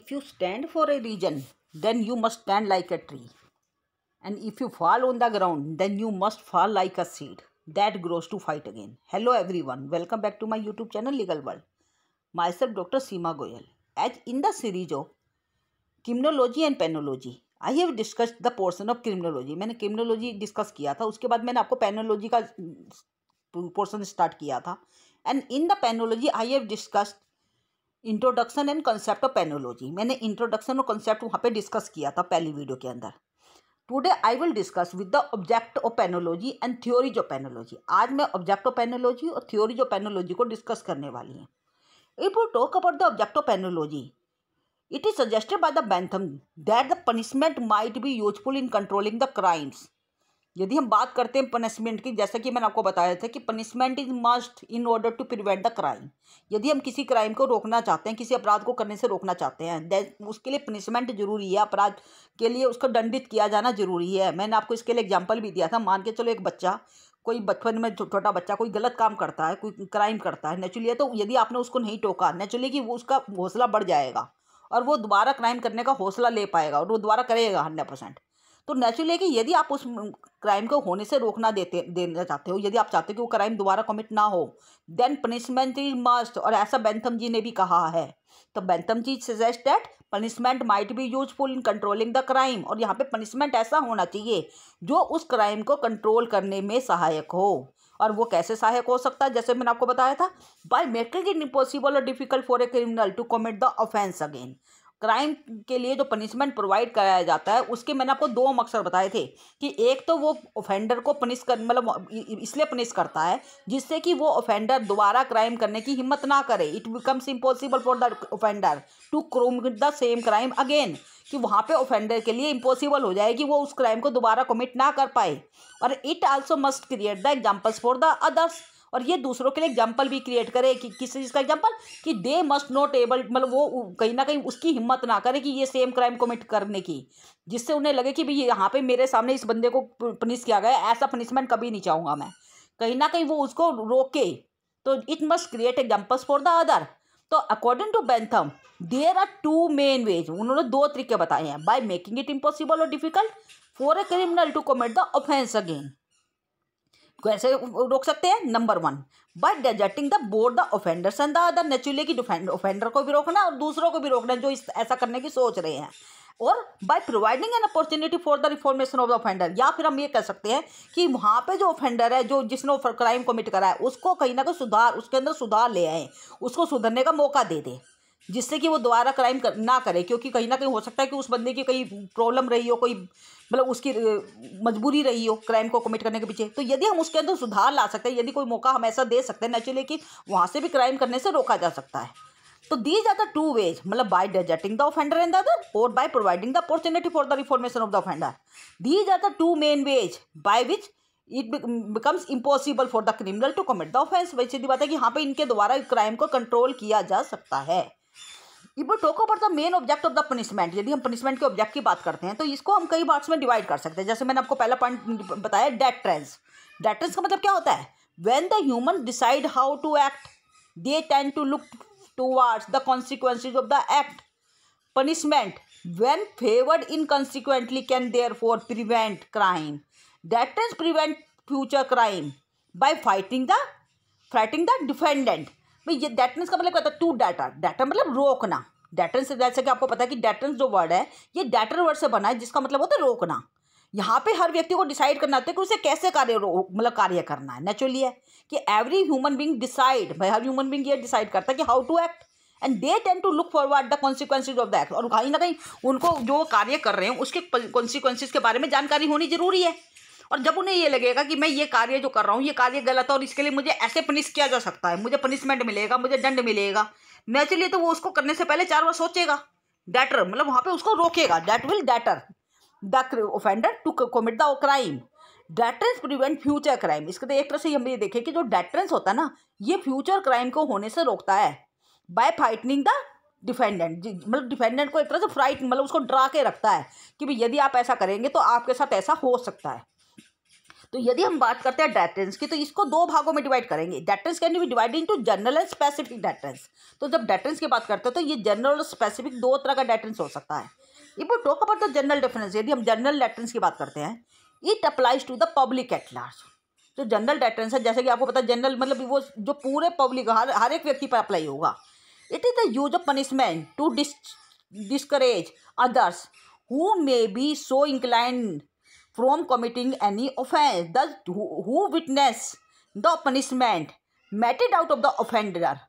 If you stand for a reason, then you must stand like a tree. And if you fall on the ground, then you must fall like a seed that grows to fight again. Hello everyone, welcome back to my YouTube channel Legal World. Myself Dr. Seema Goyal. As in the series of criminology and penology, I have discussed the portion of criminology. मैंने criminology discuss किया था, उसके बाद मैंने आपको penology का portion start किया था. And in the penology I have discussed introduction and concept of penology. मैंने इंट्रोडक्शन और कंसेप्ट वहाँ पे डिस्कस किया था पहली वीडियो के अंदर. Today I will discuss with the object of penology and theories of penology. आज मैं ऑब्जेक्ट ऑफ पेनोलॉजी और थ्योरीज ऑफ पेनोलॉजी को डिस्कस करने वाली हैं. If you talk about the object of penology, it is suggested by the Bentham that the punishment might be useful in controlling the crimes. यदि हम बात करते हैं पनिशमेंट की, जैसा कि मैंने आपको बताया था कि punishment is must in order to prevent the crime. यदि हम किसी क्राइम को रोकना चाहते हैं, किसी अपराध को करने से रोकना चाहते हैं, उसके लिए पनिशमेंट जरूरी है. अपराध के लिए उसको दंडित किया जाना जरूरी है. मैंने आपको इसके लिए एग्जाम्पल भी दिया था. मान के चलो एक बच्चा, कोई बचपन में छोटा बच्चा कोई गलत काम करता है, कोई क्राइम करता है नेचुरली, तो यदि आपने उसको नहीं टोका नेचुरली कि वो उसका हौसला बढ़ जाएगा और वो दोबारा क्राइम करने का हौसला ले पाएगा और वो दोबारा करेगा 100%. तो नेचुरली कि यदि आप उस क्राइम को होने से रोकना देना चाहते हो, यदि आप चाहते हो कि वो क्राइम दोबारा कमिट ना हो, देन पनिशमेंट इज मस्ट. और ऐसा बेंथम जी ने भी कहा है. तो Bentham ji suggest that punishment might be useful in controlling the crime. और यहाँ पे पनिशमेंट ऐसा होना चाहिए जो उस क्राइम को कंट्रोल करने में सहायक हो. और वो कैसे सहायक हो सकता है, जैसे मैंने आपको बताया था, बाय मेकिंग इट इम्पॉसिबल और difficult for a criminal to commit the offence again. Crime के लिए जो पनिशमेंट प्रोवाइड कराया जाता है उसके मैंने आपको दो मकसद बताए थे कि एक तो वो ऑफेंडर को पनिश कर मतलब इसलिए पनिश करता है जिससे कि वो ऑफेंडर दोबारा क्राइम करने की हिम्मत ना करे. It becomes impossible for the offender to commit the same crime again. कि वहाँ पे ऑफेंडर के लिए इम्पॉसिबल हो जाए कि वो उस क्राइम को दोबारा कमिट ना कर पाए. और it also must create the examples for the others. और ये दूसरों के लिए एग्जाम्पल भी क्रिएट करे कि किस चीज़ का एग्जाम्पल, कि दे मस्ट नॉट एबल, मतलब वो कहीं ना कहीं उसकी हिम्मत ना करे कि ये सेम क्राइम कमिट करने की, जिससे उन्हें लगे कि भाई यहाँ पे मेरे सामने इस बंदे को पनिश किया गया, ऐसा पनिशमेंट कभी नहीं चाहूँगा मैं. कहीं ना कहीं वो उसको रोके. तो it must create examples for the other. तो according to Bentham there are two main ways. उन्होंने दो तरीके बताए हैं. बाय मेकिंग इट इम्पॉसिबल और difficult for a criminal to commit the offence again. कैसे रोक सकते हैं? Number 1, by deserting the both the offenders and the other. Naturally कि ऑफेंडर को भी रोकना और दूसरों को भी रोकना जो ऐसा करने की सोच रहे हैं. और by providing an opportunity for the reformation of the offender. या फिर हम ये कह सकते हैं कि वहाँ पे जो ऑफेंडर है, जो जिसने क्राइम कमिट करा है, उसको कहीं ना कहीं उसके अंदर सुधार ले आए, उसको सुधरने का मौका दे दे, जिससे कि वो दोबारा क्राइम ना करे. क्योंकि कहीं ना कहीं हो सकता है कि उस बंदे की कहीं प्रॉब्लम रही हो, कोई मतलब उसकी मजबूरी रही हो क्राइम को कमिट करने के पीछे. तो यदि हम उसके अंदर सुधार ला सकते हैं, यदि कोई मौका हम ऐसा दे सकते हैं नेचुरली कि वहाँ से भी क्राइम करने से रोका जा सकता है. तो these are the two ways, मतलब by deserting the offender and the other और by providing the opportunity for the reformation of the offender. These are the two main ways by which it becomes impossible for the criminal to commit the offence. वही सीधी बात है कि यहाँ पे इनके द्वारा क्राइम को कंट्रोल किया जा सकता है. If we talk about the main object of the punishment, यदि हम पनिशमेंट के ऑब्जेक्ट की बात करते हैं तो इसको हम कई पार्ट्स में डिवाइड कर सकते हैं. जैसे मैंने आपको पहला पॉइंट बताया, डेटरेंस. डेटरेंस का मतलब क्या होता है? When the human decide how to act they tend to look towards the consequences of the act. Punishment when favoured inconsequently can therefore prevent crime. Deterrence prevent future crime by fighting the defendant. भाई ये deterrence का मतलब क्या होता है? To debtor. Debtor मतलब रोकना. Deterrence जैसे कि आपको पता है कि डेटरेंस जो वर्ड है ये डेटर वर्ड से बना है, जिसका मतलब होता है रोकना. यहाँ पे हर व्यक्ति को डिसाइड करना होता है कि उसे कैसे कार्य करना है. नेचुरली है कि एवरी ह्यूमन बीइंग डिसाइड, भाई हर ह्यूमन बीइंग ये डिसाइड करता है कि how to act and they tend to look forward the consequences of the act. और कहीं ना कहीं उनको जो कार्य कर रहे हैं उसके कॉन्सिक्वेंसेज के बारे में जानकारी होनी जरूरी है. और जब उन्हें ये लगेगा कि मैं ये कार्य जो कर रहा हूँ ये कार्य गलत है और इसके लिए मुझे ऐसे पनिश किया जा सकता है, मुझे पनिशमेंट मिलेगा, मुझे दंड मिलेगा, नेचुरली तो वो उसको करने से पहले 4 बार सोचेगा. डेटर मतलब वहाँ पे उसको रोकेगा. That will deter the offender to commit the crime. Deterrence prevent future crime. इसके तो एक तरह से हम ये देखें कि जो डेटरेंस होता है ना, ये फ्यूचर क्राइम को होने से रोकता है. बाय फाइटिंग द डिफेंडेंट, मतलब डिफेंडेंट को एक तरह से फ्राइट, मतलब उसको डरा के रखता है कि भाई यदि आप ऐसा करेंगे तो आपके साथ ऐसा हो सकता है. तो यदि हम बात करते हैं डेटरेंस की, तो इसको दो भागों में डिवाइड करेंगे। Deterrence can be divided into general and specific deterrence. तो जब डेटरेंस की बात करते हैं तो ये जनरल और स्पेसिफिक दो तरह का डेटरेंस हो सकता है। If we talk about the general deterrence, यदि हम जनरल डेटरेंस की बात करते हैं, it applies to the public at large. जो जनरल डेटरेंस है, जैसे कि आपको पता है जनरल मतलब वो जो पूरे पब्लिक हर एक व्यक्ति पर अप्लाई होगा। It is the use of punishment to discourage others who may be so inclined from committing any offense. Thus, who witness the punishment meted out of the offender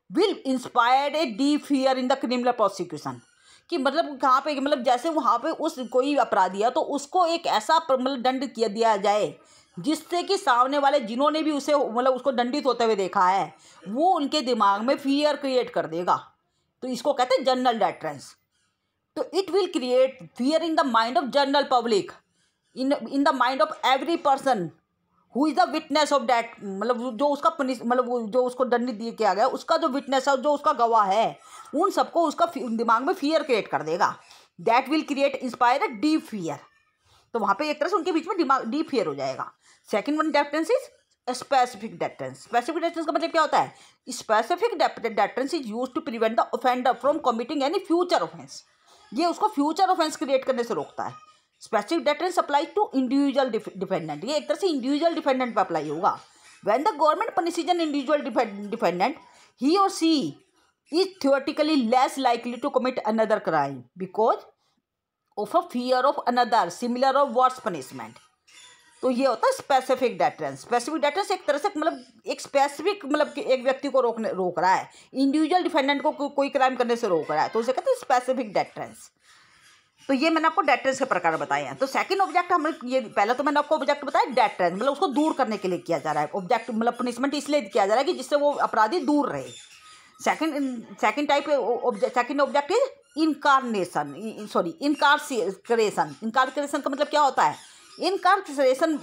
will inspire a deep fear in the criminal prosecution. कि मतलब कहाँ पे मतलब जैसे वहाँ पे उस कोई अपराधी है तो उसको एक ऐसा मतलब दंड किया दिया जाए जिससे कि सामने वाले जिन्होंने भी उसे मतलब उसको दंडित होते हुए देखा है वो उनके दिमाग में फियर क्रिएट कर देगा। तो इसको कहते हैं जनरल डेटरेंस। तो it will create fear in the mind of general public, in the mind of every person who is the witness of that, मतलब जो उसका मतलब जो उसको दंडित दिया किया गया उसका जो विटनेस है, जो उसका गवाह है, उन सबको उसका दिमाग में फियर क्रिएट कर देगा। That will create inspire a deep fear. तो वहाँ पे एक तरह से उनके बीच में दिमाग डीप फियर हो जाएगा। Second one deterrence is specific deterrence. Specific deterrence का मतलब क्या होता है? Specific deterrence is used to prevent the offender from committing any future offence. ये उसको फ्यूचर ऑफेंस क्रिएट करने से रोकता है। Specific deterrence apply to individual defendant. ये एक तरह से इंडिविजुअल डिफेंडेंट पर अप्लाई होगा। When the government punishes an individual defendant, he और she is theoretically less likely to commit another crime because of a fear of another similar और verse punishment. तो ये होता है स्पेसिफिक डेटरेंस। स्पेसिफिक डेटरेंस एक तरह से मतलब एक स्पेसिफिक मतलब एक व्यक्ति को रोक रहा है, इंडिविजुअल डिफेंडेंट को कोई क्राइम करने से रोक रहा है, तो उसे कहते हैं स्पेसिफिक डेटरेंस। तो ये मैंने आपको डेटरेंस के प्रकार बताए हैं। तो सेकंड ऑब्जेक्ट हमने ये पहला तो मैंने आपको ऑब्जेक्ट बताया डेटरेंस, मतलब उसको दूर करने के लिए किया जा रहा है। ऑब्जेक्ट मतलब पनिशमेंट इसलिए किया जा रहा है कि जिससे वो अपराधी दूर रहे। Second object is incarnation, इनकार्सरेशन। इनकार्सरेशन का मतलब क्या होता है? Incarceration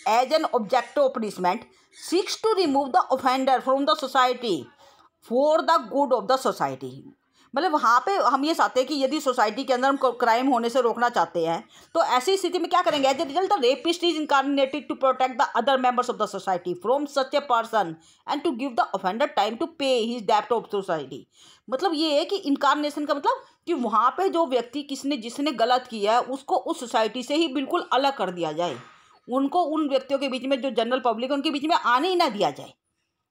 as an object of punishment seeks to remove the offender from the society for the good of the society। मतलब वहाँ पे हम ये चाहते हैं कि यदि सोसाइटी के अंदर हम क्राइम होने से रोकना चाहते हैं तो ऐसी स्थिति में क्या करेंगे? As a result the rapist is incarnated to protect the other members of the society from such a person and to give the offender time to pay his डेब्ट ऑफ सोसाइटी। मतलब ये है कि इनकार्नेशन का मतलब कि वहाँ पे जो व्यक्ति जिसने गलत किया है उसको उस सोसाइटी से ही बिल्कुल अलग कर दिया जाए। उनको उन व्यक्तियों के बीच में जो जनरल पब्लिक है उनके बीच में आने ही ना दिया जाए,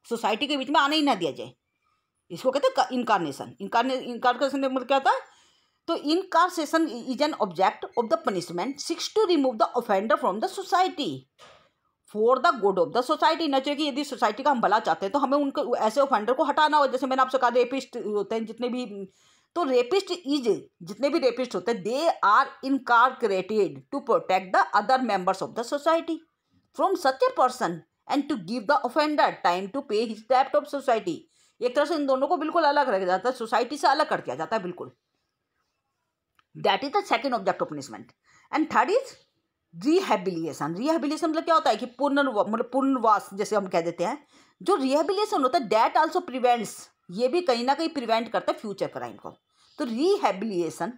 सोसाइटी के बीच में आने ही ना दिया जाए। इसको कहते हैं इनकार्नेशन। इनकार्नेशन मतलब क्या होता है? तो incarceration is an object of the punishment seeks to remove the offender from the society for the good of the society. न चाहिए कि यदि सोसाइटी का हम भला चाहते हैं तो हमें उनको ऐसे ऑफेंडर को हटाना हो। जैसे मैंने आपसे कहा रेपिस्ट होते हैं जितने भी, तो जितने भी रेपिस्ट होते हैं they are incorporated to protect the other members of the society from such a person and to give the offender time to pay his डेब्ट ऑफ सोसाइटी। एक तरह से इन दोनों को बिल्कुल अलग रखा जाता है, सोसाइटी से अलग कर दिया जाता है बिल्कुल। That is the second object of punishment. And third is rehabilitation. Rehabilitation मतलब क्या होता है कि पुनर्वास जैसे हम कह देते हैं। जो रिहेबिलिटेशन होता है दैट आल्सो प्रिवेंट्स, ये भी कहीं ना कहीं प्रिवेंट करता है फ्यूचर क्राइम को। तो rehabilitation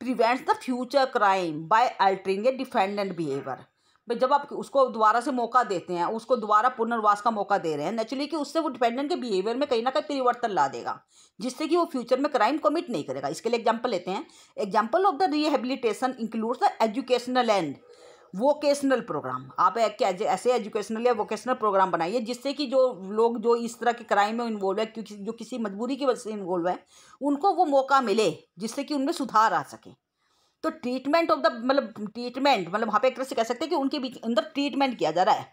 prevents the future crime by altering a defendant behaviour. जब आप उसको दोबारा से मौका देते हैं, उसको दोबारा पुनर्वास का मौका दे रहे हैं, नेचुरली कि उससे वो डिपेंडेंट के बिहेवियर में कहीं ना कहीं परिवर्तन ला देगा जिससे कि वो फ्यूचर में क्राइम कमिट नहीं करेगा। इसके लिए एग्जांपल लेते हैं। Example of the rehabilitation includes the educational and vocational programme. आप ऐसे एजुकेशनल या वोकेशनल प्रोग्राम बनाइए जिससे कि जो लोग जो इस तरह के क्राइम में इन्वॉल्व है, क्योंकि जो किसी मजबूरी की वजह से इन्वॉल्व है, उनको वो मौका मिले जिससे कि उनमें सुधार आ सके। तो ट्रीटमेंट मतलब वहाँ पे एक तरह से कह सकते हैं कि उनके बीच अंदर ट्रीटमेंट किया जा रहा है।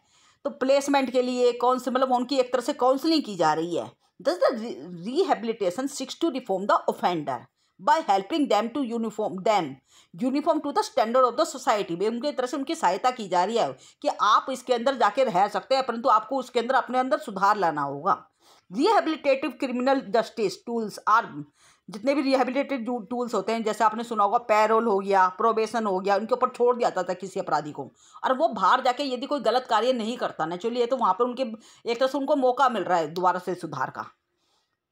तो प्लेसमेंट के लिए कौन से मतलब उनकी एक तरह से काउंसलिंग की जा रही है। Thus the rehabilitation seeks to reform the offender by helping them to uniform to the standard of the society. में उनकी तरह से उनकी सहायता की जा रही है कि आप इसके अंदर जाके रह सकते हैं, परंतु आपको उसके अंदर अपने अंदर सुधार लाना होगा। Rehabilitative criminal justice tools are, जितने भी रिहेबिलिटेटिव टूल्स होते हैं, जैसे आपने सुना होगा पैरोल हो गया, प्रोबेशन हो गया, उनके ऊपर छोड़ दिया जाता था किसी अपराधी को, और वो बाहर जाके यदि कोई गलत कार्य नहीं करता नेचुरली, तो वहाँ पर उनके एक तरह से उनको मौका मिल रहा है दोबारा से सुधार का।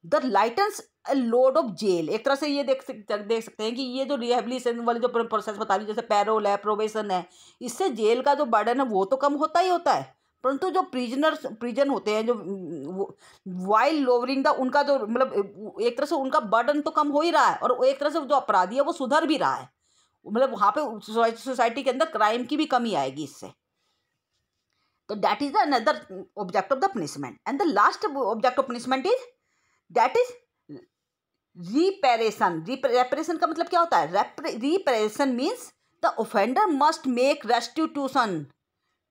The lightens a load of jail. एक तरह से ये देख सकते हैं कि ये जो रिहेबिलिटेशन वाले जो प्रोसेस बता रही, जैसे पैरोल है, प्रोबेशन है, इससे जेल का जो बर्डन है वो तो कम होता ही होता है, परंतु जो प्रिजन होते हैं, जो वाइल लोअरिंग द, उनका जो मतलब एक तरह से उनका बर्डन तो कम हो ही रहा है, और एक तरह से जो अपराधी है वो सुधर भी रहा है। मतलब वहाँ पे सोसाइटी के अंदर क्राइम की भी कमी आएगी इससे। तो that is the another object of the punishment. And the last object of punishment is that is reparation. Reparation का मतलब क्या होता है? Reparation means the offender must make restitution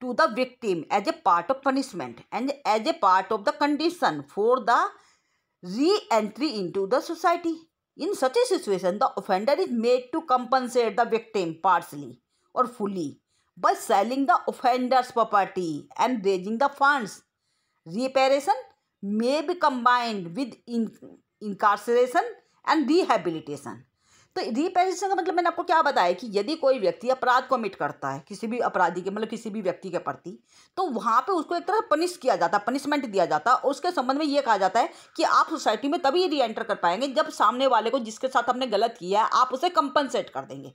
to the victim as a part of punishment and as a part of the condition for the re-entry into the society. In such a situation, the offender is made to compensate the victim partially or fully by selling the offender's property and raising the funds. Reparation may be combined with incarceration and rehabilitation. तो reparation का मतलब मैंने आपको क्या बताया कि यदि कोई व्यक्ति अपराध कमिट करता है किसी भी अपराधी के मतलब किसी भी व्यक्ति के प्रति, तो वहाँ पे उसको एक तरह पनिश किया जाता है, पनिशमेंट दिया जाता है, और उसके संबंध में ये कहा जाता है कि आप सोसाइटी में तभी री एंटर कर पाएंगे जब सामने वाले को जिसके साथ आपने गलत किया है आप उसे कंपनसेट कर देंगे,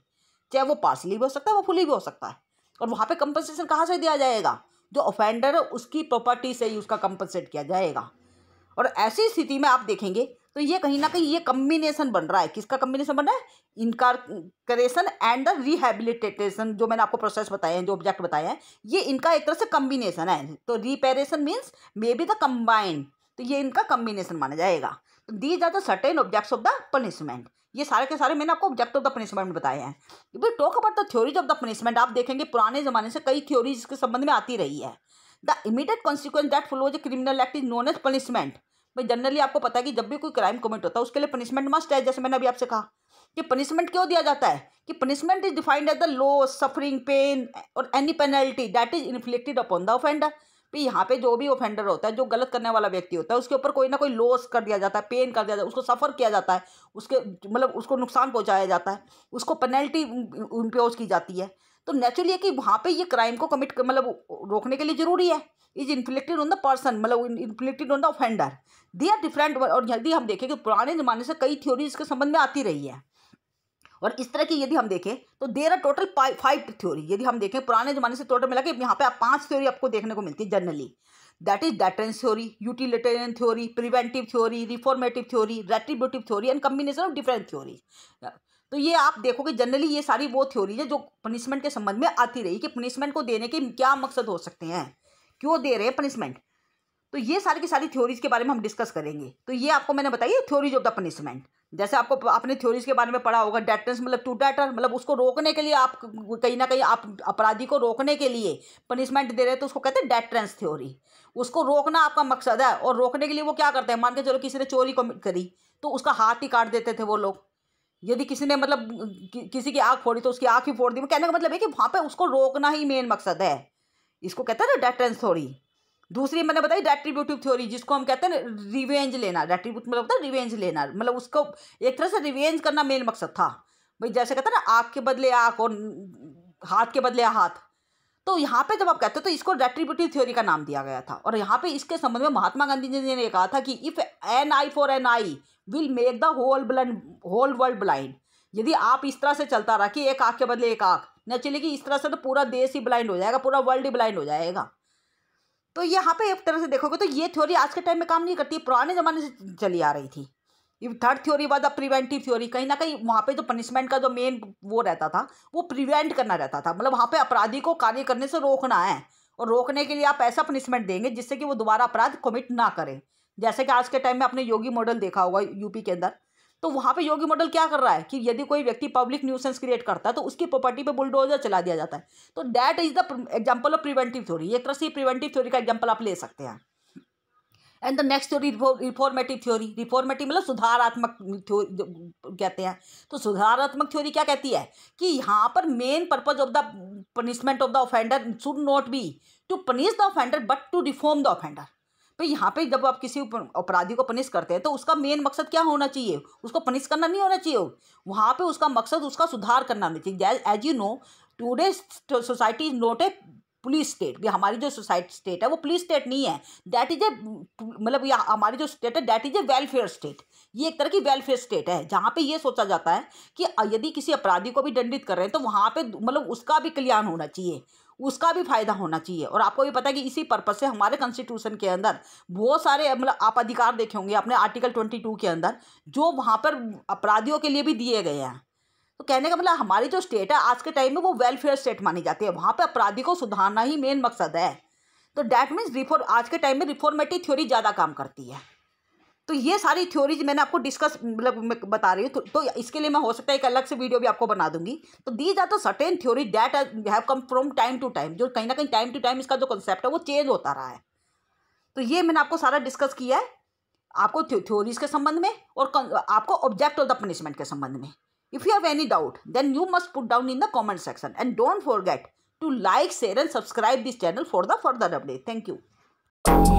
चाहे वो पार्सली भी हो सकता है, वो फुली भी हो सकता है। और वहाँ पर कंपनसेशन कहाँ से दिया जाएगा? जो ऑफेंडर है उसकी प्रॉपर्टी से ही उसका कंपनसेट किया जाएगा। और ऐसी स्थिति में आप देखेंगे तो ये कहीं ना कहीं ये कम्बिनेशन बन रहा है। किसका कम्बिनेशन बन रहा है? इनकारकरेशन एंड द रिहेबिलिटेशन, जो मैंने आपको प्रोसेस बताए हैं, जो ऑब्जेक्ट बताए हैं, ये इनका एक तरह से कम्बिनेशन है। तो reparation means may be the combined, तो ये इनका कम्बिनेशन माना जाएगा। तो these are the certain objects of the punishment. ये सारे के सारे मैंने आपको ऑब्जेक्ट ऑफ द पनिशमेंट बताए हैं। We talk about the theories of the punishment. आप देखेंगे पुराने जमाने से कई थ्योरीज के संबंध में आती रही है। The immediate consequence that follows a criminal act is known as punishment. भाई जनरली आपको पता है कि जब भी कोई क्राइम कमिट होता है उसके लिए पनिशमेंट मस्ट है। जैसे मैंने अभी आपसे कहा कि पनिशमेंट क्यों दिया जाता है, कि punishment is defined as the loss, suffering, pain और any penalty that is inflicted upon the offender. भाई यहाँ पे जो भी ऑफेंडर होता है, जो गलत करने वाला व्यक्ति होता है, उसके ऊपर कोई ना कोई लॉस कर दिया जाता है, पेन कर दिया जाता है, उसको सफ़र किया जाता है, उसके मतलब उसको नुकसान पहुँचाया जाता है, उसको पेनल्टी इम्पोज की जाती है। तो नेचुरली है कि वहाँ पे ये क्राइम को कमिट मतलब रोकने के लिए जरूरी है। Is inflicted on the person, मतलब inflicted on the offender, they are different. और यदि हम देखें कि पुराने ज़माने से कई थ्योरी इसके संबंध में आती रही है, और इस तरह की यदि हम देखें तो देर आर टोटल 5 थ्योरी। यदि हम देखें पुराने ज़माने से टोटल मिला के यहाँ पे 5 थ्योरी आपको देखने को मिलती है generally. That is deterrence theory, utilitarian theory, preventive theory, reformative theory, retributive theory and combination of different theory. तो ये आप देखोगे जनरली ये सारी वो थ्योरी है जो पनिशमेंट के संबंध में आती रही कि पनिशमेंट को देने के क्या मकसद हो सकते हैं, क्यों दे रहे हैं पनिशमेंट। तो ये सारी की सारी थ्योरीज के बारे में हम डिस्कस करेंगे। तो ये आपको मैंने बताई थ्योरीज ऑफ द पनिशमेंट। जैसे आपने थ्योरीज के बारे में पढ़ा होगा, डेटरेंस मतलब टू डेटर, मतलब उसको रोकने के लिए आप कहीं ना कहीं आप अपराधी को रोकने के लिए पनिशमेंट दे रहे हैं, तो उसको कहते हैं डेटरेंस थ्योरी। उसको रोकना आपका मकसद है, और रोकने के लिए वो क्या करते हैं, मान के चलो किसी ने चोरी करी तो उसका हाथ ही काट देते थे वो लोग। यदि किसी ने मतलब किसी की आँख फोड़ी तो उसकी आँख ही फोड़ दी। कहने का मतलब है कि वहाँ पे उसको रोकना ही मेन मकसद है। इसको कहते हैं ना डेटरेंस थ्योरी। दूसरी मैंने बताई रेट्रिब्यूटिव थ्योरी, जिसको हम कहते हैं रिवेंज लेना। रेट्रिब्यूट मतलब होता है रिवेंज लेना, मतलब उसको एक तरह से रिवेंज करना मेन मकसद था। भाई जैसे कहते हैं ना आँख के बदले आँख और हाथ के बदले हाथ। तो यहाँ पे जब आप कहते हो तो इसको रेट्रिब्यूटिव थ्योरी का नाम दिया गया था। और यहाँ पे इसके संबंध में महात्मा गांधी जी ने कहा था कि if an eye for an eye will make the whole world blind. यदि आप इस तरह से चलता रहा कि एक आँख के बदले एक आँख, नेचुरली कि इस तरह से तो पूरा देश ही ब्लाइंड हो जाएगा, पूरा वर्ल्ड ही ब्लाइंड हो जाएगा। तो यहाँ पे एक तरह से देखोगे तो ये थ्योरी आज के टाइम में काम नहीं करती, पुराने ज़माने से चली आ रही थी। Third theory was the preventive theory. कहीं ना कहीं वहाँ पे जो पनिशमेंट का जो मेन वो रहता था वो प्रिवेंट करना रहता था, मतलब वहाँ पे अपराधी को कार्य करने से रोकना है, और रोकने के लिए आप ऐसा पनिशमेंट देंगे जिससे कि वो दोबारा अपराध कमिट ना करें। जैसे कि आज के टाइम में आपने योगी मॉडल देखा होगा यूपी के अंदर। तो वहाँ पे योगी मॉडल क्या कर रहा है कि यदि कोई व्यक्ति पब्लिक न्यूसेंस क्रिएट करता है तो उसकी प्रॉपर्टी पे बुलडोजर चला दिया जाता है। तो that is the example of preventive theory. एक तरह से प्रिवेंटिव थ्योरी का एग्जांपल आप ले सकते हैं। And the next theory reformative theory. Reformative मतलब सुधारात्मक कहते हैं। तो सुधारात्मक थ्योरी क्या कहती है कि यहाँ पर main purpose of the punishment of the offender should not be to punish the offender but to reform the offender. तो यहाँ पे जब आप किसी अपराधी को पनिश करते हैं तो उसका मेन मकसद क्या होना चाहिए, उसको पनिश करना नहीं होना चाहिए। वहाँ पे उसका मकसद उसका सुधार करना होना चाहिए। As you know today society is not a police state भी, हमारी जो सोसाइटी स्टेट है वो पुलिस स्टेट नहीं है, दैट इज ए मतलब या हमारी जो स्टेट है that is a welfare state. ये एक तरह की वेलफेयर स्टेट है जहाँ पे ये सोचा जाता है कि यदि किसी अपराधी को भी दंडित कर रहे हैं तो वहाँ पे मतलब उसका भी कल्याण होना चाहिए, उसका भी फायदा होना चाहिए। और आपको भी पता है कि इसी पर्पज से हमारे कॉन्स्टिट्यूशन के अंदर बहुत सारे मतलब आप अधिकार देखे होंगे अपने आर्टिकल 22 के अंदर, जो वहाँ पर अपराधियों के लिए भी दिए गए हैं। तो कहने का मतलब हमारी जो स्टेट है आज के टाइम में वो वेलफेयर स्टेट मानी जाती है, वहाँ पे अपराधी को सुधारना ही मेन मकसद है। तो डैट मीन्स आज के टाइम में रिफॉर्मेटिव थ्योरी ज़्यादा काम करती है। तो ये सारी थ्योरीज मैंने आपको डिस्कस मतलब मैं बता रही हूँ, तो इसके लिए मैं हो सकता है एक अलग से वीडियो भी आपको बना दूंगी। तो these are the certain theory that have come from time to time, जो कहीं ना कहीं टाइम टू टाइम इसका जो कंसेप्ट है वो चेंज होता रहा है। तो ये मैंने आपको सारा डिस्कस किया है, आपको थ्योरीज के संबंध में और आपको ऑब्जेक्ट ऑफ द पनिशमेंट के संबंध में। If you have any doubt then you must put down in the comment section and don't forget to like, share and subscribe this channel for the further update. Thank you.